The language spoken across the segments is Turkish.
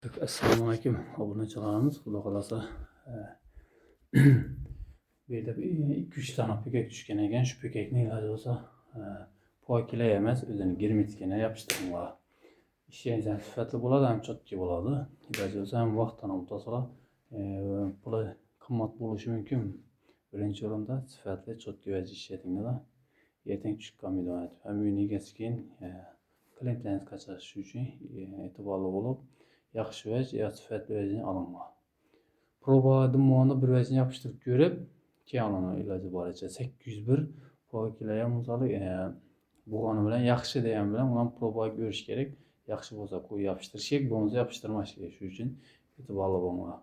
Assalamu alaikum obunachilarimiz. Xudo xolasa bu yerda 2-3 tane pökek tushgan ekan. Shu pökekni iloji bo'lsa pokila emas, o'zini germetikini yopishtiringlar. Ishingiz ham sifatli bo'ladi, ham chotki bo'ladi. Iloji bo'lsa ham vaqtdan o'tsalar, puli qimmat bo'lishi mumkin. Birinchi o'rinda sifatli chotki vaziy ishlatinglar. Ertaga tushib qolmaydi. Ham uyni egasi keyin klientlaringiz qachirish uchun e'tiborli bo'lib, yaxshi vaj ya sifatli vajni alınma. Proba dimog'ini bir vajni yopishtirib ko'rib, keyin alınma iloji boricha 801 pokilaya misol bo'lgani bilan yaxshi degan bilan uni probaga ko'rish kerak. Yaxshi bo'lsa qo'yib yopishtirish kerak, bo'lmasa yopishtirmash kerak. Shuning uchun e'tiborli bo'linglar.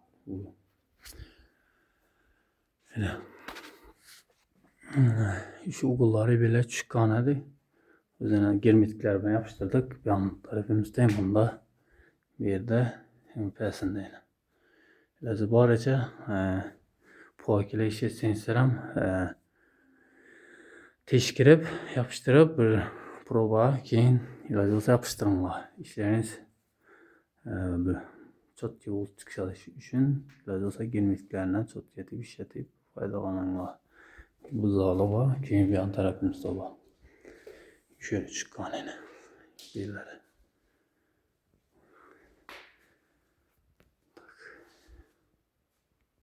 Şu uğulları belə çıkan edi. Özünə germetikler bilan yapıştırdık. Yan tarafımızda hem bunda bir yerde hem pəsindəyim. İlacı barıca pokile işletseniz selam teşkirip yapıştırıp bir proba keyin ilacı olsa yapıştırınlar. İşleriniz bir çok yol çıkışı için ilacı olsa germetiklerinden çok yetip işletip faydalananlar. Bu zalı var. Keyin bir yan tarafımızda var. Şöyle çıkan yine. Birileri.